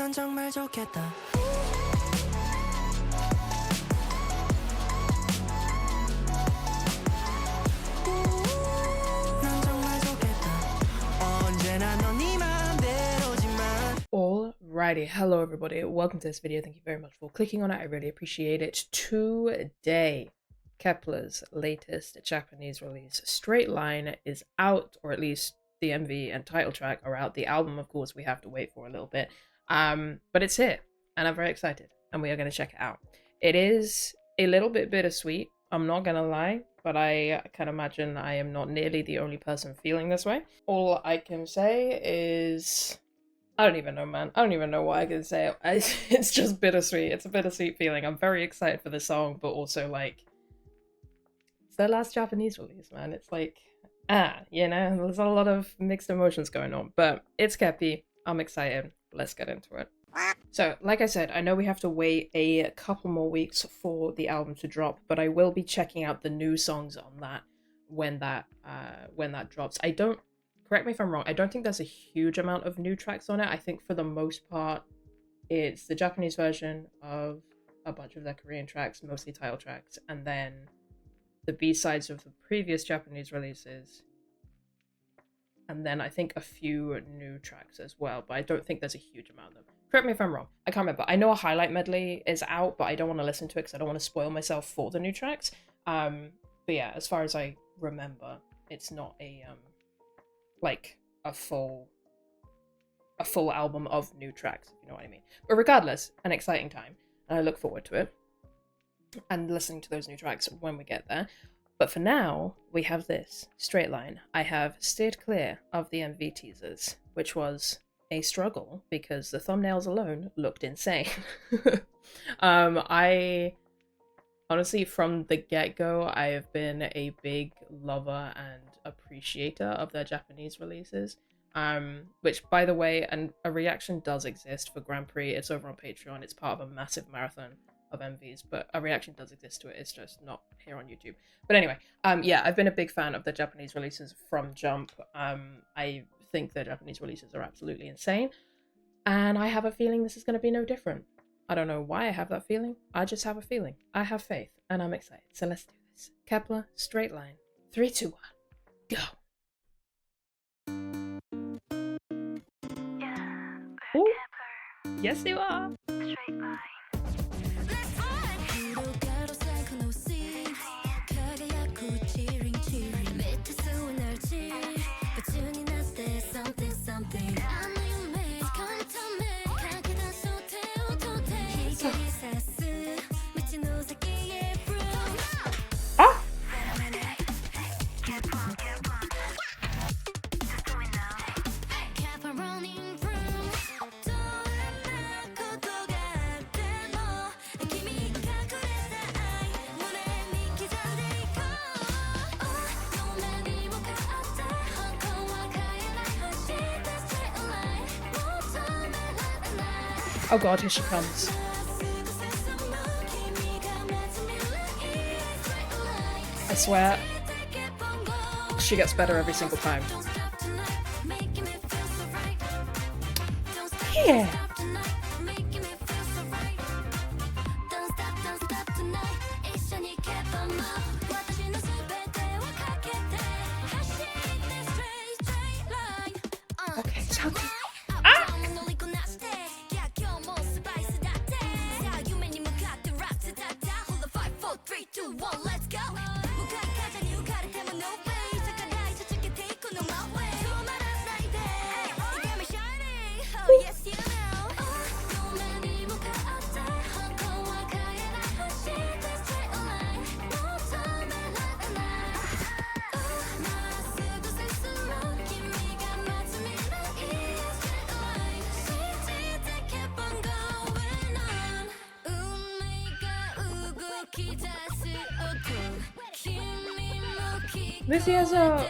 넌 정말 좋겠다. 넌 정말 좋겠다. 언제나 넌 네 맘대로지만. Alrighty, hello everybody, welcome to this video. Thank you very much for clicking on it. I really appreciate it. Today, Kep1ER's latest Japanese release, Straight Line, is out, or at least the MV and title track are out. The album, of course, we have to wait for a little bit, but it's here, and I'm very excited, and we are going to check it out. It is a little bit bittersweet, I'm not going to lie, but I can imagine I am not nearly the only person feeling this way. All I can say is, I don't even know, man. I don't even know what I can say. It's just bittersweet. It's a bittersweet feeling. I'm very excited for the song, but also, like, it's their last Japanese release, man. It's like, you know, there's a lot of mixed emotions going on, but it's Kepi. I'm excited. Let's get into it. So, like I said, I know we have to wait a couple more weeks for the album to drop, but I will be checking out the new songs on that when that drops. Correct me if I'm wrong, I don't think there's a huge amount of new tracks on it. I think for the most part, it's the Japanese version of a bunch of their Korean tracks, mostly title tracks, and then the B-sides of the previous Japanese releases, and then I think a few new tracks as well, but I don't think there's a huge amount of them. Correct me if I'm wrong, I can't remember. I know a highlight medley is out, but I don't want to listen to it because I don't want to spoil myself for the new tracks. But yeah, as far as I remember, it's not a like a full album of new tracks, if you know what I mean. But regardless, an exciting time, and I look forward to it and listening to those new tracks when we get there. But for now, we have this Straight Line. I have steered clear of the MV teasers, which was a struggle because the thumbnails alone looked insane. I honestly, from the get-go, I have been a big lover and appreciator of their Japanese releases. Which, by the way, and a reaction does exist for Grand Prix. It's over on Patreon. It's part of a massive marathon of MVs, but a reaction does exist to it. It's just not here on YouTube. But anyway, yeah, I've been a big fan of the Japanese releases from Jump. I think their Japanese releases are absolutely insane, and I have a feeling this is going to be no different. I don't know why I have that feeling. I just have a feeling. I have faith, and I'm excited. So let's do this. Kep1ER, Straight Line. 3, 2, 1, go. Ooh. Yes, you are. Straight line. Oh god, here she comes. I swear, she gets better every single time. Yeah. Okay, so this is a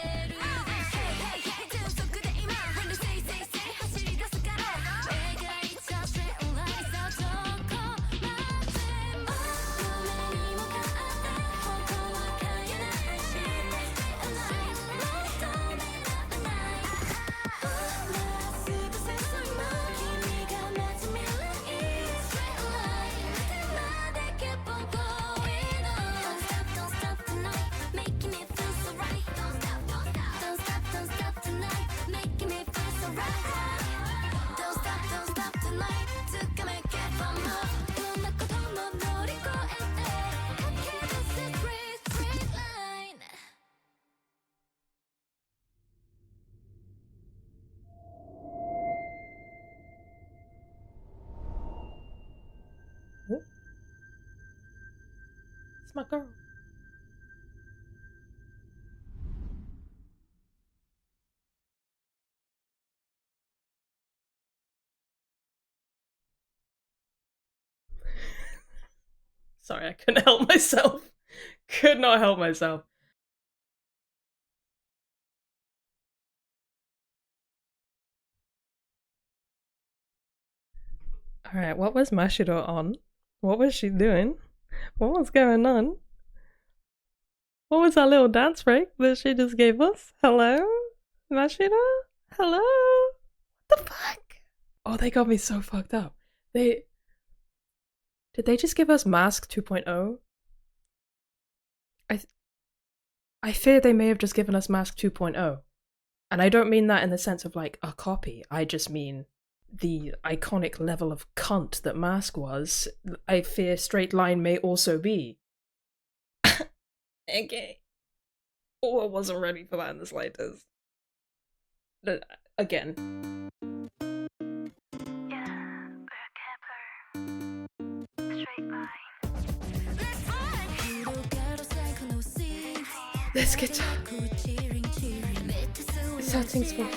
Oh, it's my girl. Sorry, I couldn't help myself. Could not help myself. Alright, what was Mashiro on? What was she doing? What was going on? What was that little dance break that she just gave us? Hello? Mashiro? Hello? What the fuck? Oh, they got me so fucked up. Did they just give us Mask 2.0? I fear they may have just given us Mask 2.0. And I don't mean that in the sense of like a copy. I just mean the iconic level of cunt that Mask was. I fear Straight Line may also be. Okay. Oh, I wasn't ready for that in the slightest. Again. This guitar. Something's wrong.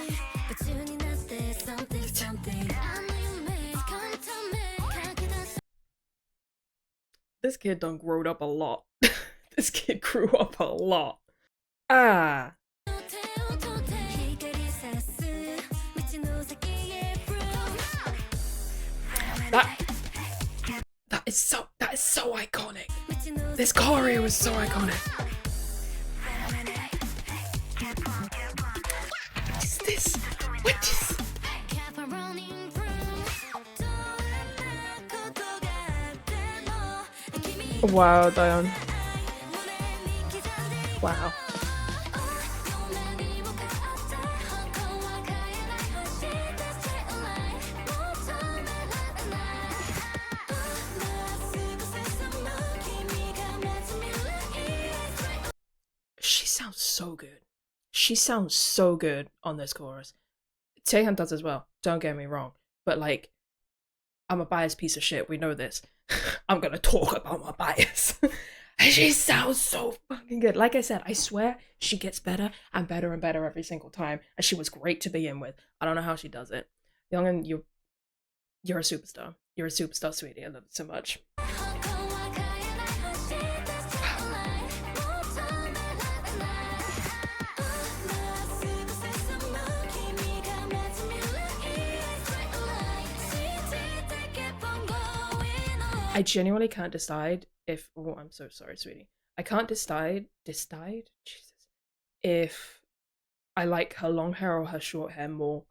This kid done growed up a lot. This kid grew up a lot. Ah. That is so iconic. This choreo is so iconic. What is this? What is? Wow, Dion. Wow. She sounds so good. She sounds so good on this chorus. Taehyun does as well, don't get me wrong. But like, I'm a biased piece of shit, we know this. I'm gonna talk about my bias. She sounds so fucking good. Like I said, I swear she gets better and better and better every single time. And she was great to begin with. I don't know how she does it. Youngin, you're a superstar. You're a superstar, sweetie. I love it so much. I genuinely can't decide if... Oh, I'm so sorry, sweetie. I can't decide... Jesus. If I like her long hair or her short hair more.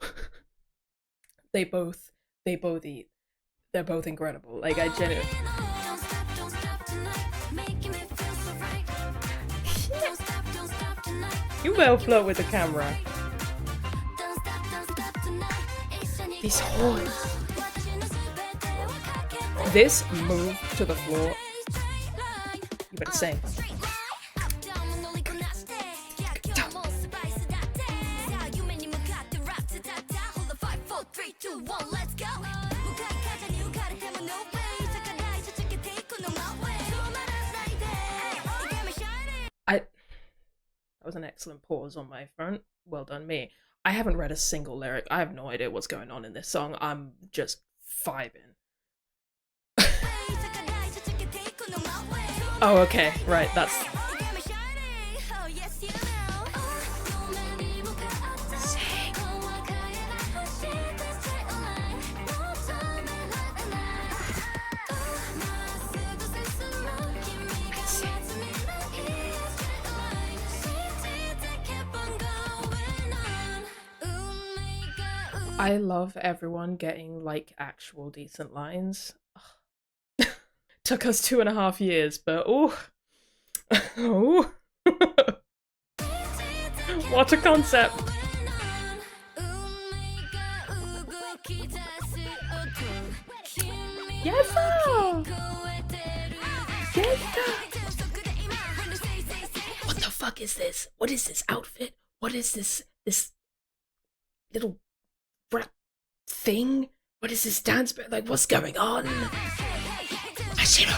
They both eat. They're both incredible. Like, I genuinely... You better flirt with the camera. These horns. This move to the floor, you better sing. That was an excellent pause on my front. Well done, me. I haven't read a single lyric. I have no idea what's going on in this song. I'm just vibing. Oh, okay, right, that's... I love everyone getting, like, actual decent lines. Took us 2.5 years, but oh. Oh. What a concept. Yes, sir! Yes, sir! What the fuck is this? What is this outfit? What is this little brat thing? What is this dance? Like, what's going on? Shiro!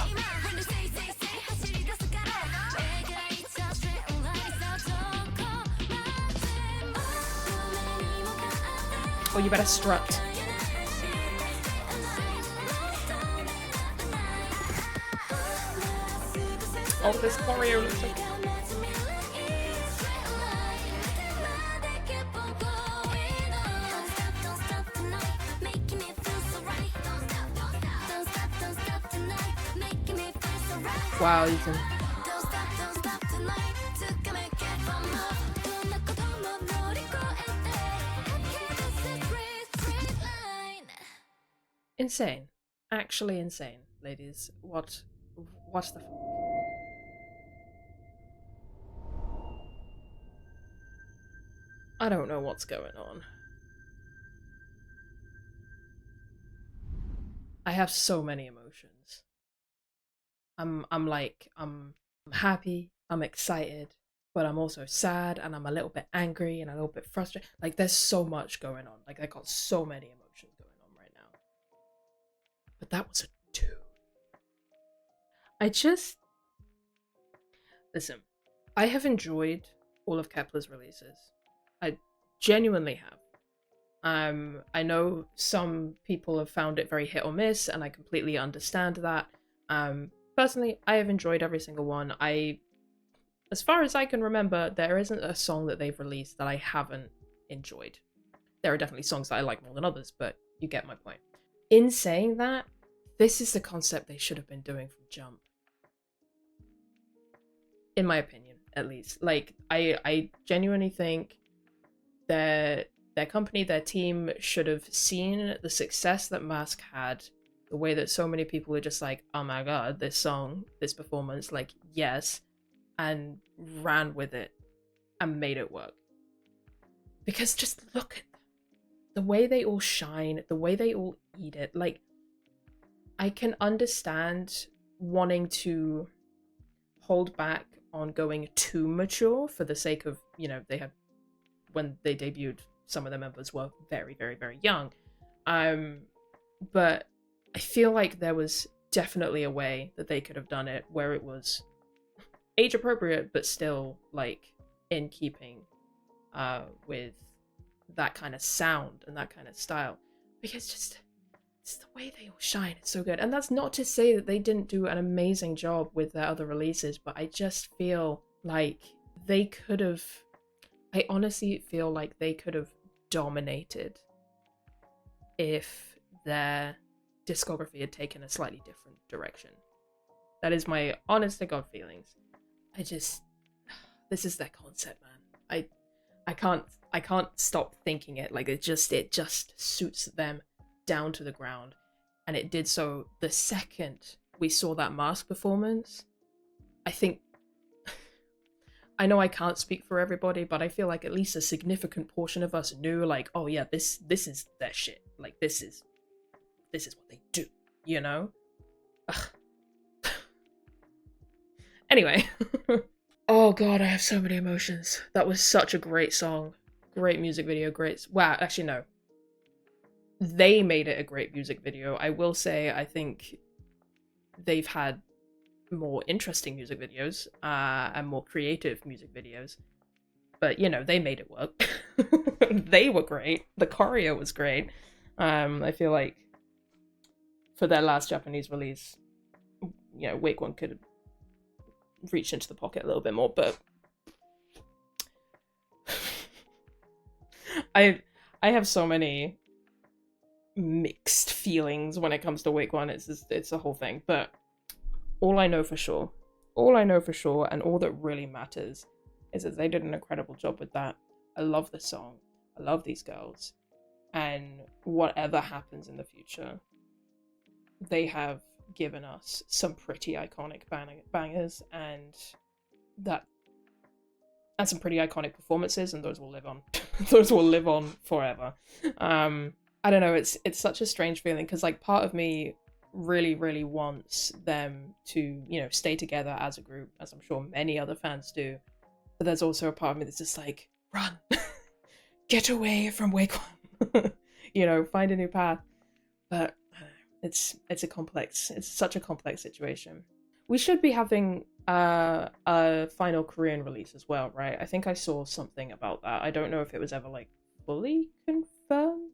Oh, you better strut. Oh, this choreo looks like... Wow, Ethan. Insane. Actually insane, ladies. What the fuck? I don't know what's going on. I have so many emotions. I'm happy, I'm excited, but I'm also sad, and I'm a little bit angry and a little bit frustrated. Like, there's so much going on. Like, I got so many emotions going on right now. But that was a 2. Listen, I have enjoyed all of Kep1er's releases. I genuinely have. I know some people have found it very hit or miss, and I completely understand that. Personally, I have enjoyed every single one. As far as I can remember, there isn't a song that they've released that I haven't enjoyed. There are definitely songs that I like more than others, but you get my point. In saying that, this is the concept they should have been doing from jump. In my opinion, at least. Like, I genuinely think their company, their team should have seen the success that Mask had, the way that so many people are just like, oh my god, this song, this performance, like, yes, and ran with it and made it work. Because just look at them. The way they all shine, the way they all eat it. Like, I can understand wanting to hold back on going too mature for the sake of, you know, when they debuted, some of the members were very, very, very young. But I feel like there was definitely a way that they could have done it where it was age appropriate, but still, like, in keeping with that kind of sound and that kind of style. Because just, it's the way they all shine. It's so good. And that's not to say that they didn't do an amazing job with their other releases, but I just feel like they could have... I honestly feel like they could have dominated if their discography had taken a slightly different direction. That is my honest to God feelings. This is their concept, man. I can't stop thinking it. Like, it just suits them down to the ground. And it did so the second we saw that Mask performance. I think, I know I can't speak for everybody, but I feel like at least a significant portion of us knew, like, oh yeah, this is their shit. Like, this is what they do, you know? Ugh. Anyway. Oh god, I have so many emotions. That was such a great song. Great music video, great... Wow, actually no. They made it a great music video. I will say, I think they've had more interesting music videos and more creative music videos. But, you know, they made it work. They were great. The choreo was great. I feel like for their last Japanese release, you know, KEP1ER could have reached into the pocket a little bit more, but I have so many mixed feelings when it comes to KEP1ER. It's a whole thing, but all I know for sure, and all that really matters is that they did an incredible job with that. I love the song. I love these girls. And whatever happens in the future, they have given us some pretty iconic bangers and some pretty iconic performances, and those will live on. Those will live on forever. I don't know, it's such a strange feeling, because, like, part of me really, really wants them to, you know, stay together as a group, as I'm sure many other fans do. But there's also a part of me that's just like, run, get away from Wacom, you know, find a new path. But it's such a complex situation. We should be having a final Korean release as well, right? I think I saw something about that. I don't know if it was ever like fully confirmed.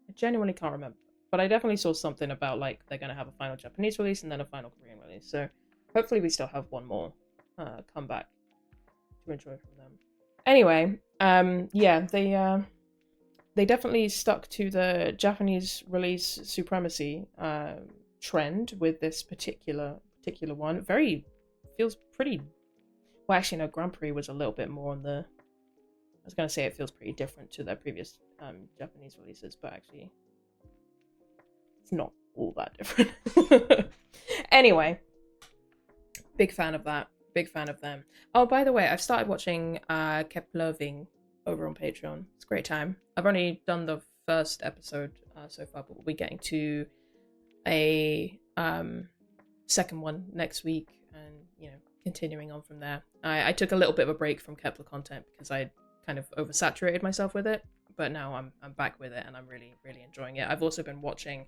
I genuinely can't remember. But I definitely saw something about like they're gonna have a final Japanese release and then a final Korean release. So hopefully we still have one more come back to enjoy from them. Anyway, yeah, they definitely stuck to the Japanese release supremacy trend with this particular one. Very feels pretty. Well, actually, no. Grand Prix was a little bit more on the. I was gonna say it feels pretty different to their previous Japanese releases, but actually, it's not all that different. Anyway, big fan of that. Big fan of them. Oh, by the way, I've started watching KEP1ER over on Patreon. It's a great time. I've only done the first episode so far, but we'll be getting to a second one next week, and you know, continuing on from there. I took a little bit of a break from Kepler content because I kind of oversaturated myself with it, but now I'm back with it and I'm really enjoying it. I've also been watching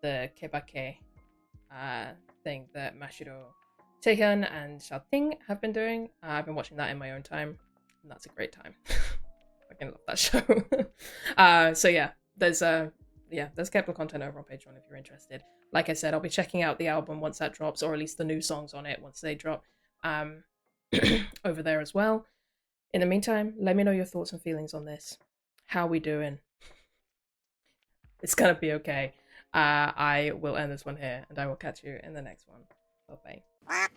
the KEP1ER thing that Mashiro, Taehyun, and Xiaoting have been doing. I've been watching that in my own time, and that's a great time. I love that show. So yeah, there's Kepler content over on Patreon if you're interested. Like I said, I'll be checking out the album once that drops, or at least the new songs on it once they drop, over there as well. In the meantime, let me know your thoughts and feelings on this. How we doing? It's gonna be okay. I will end this one here, and I will catch you in the next one. Bye bye.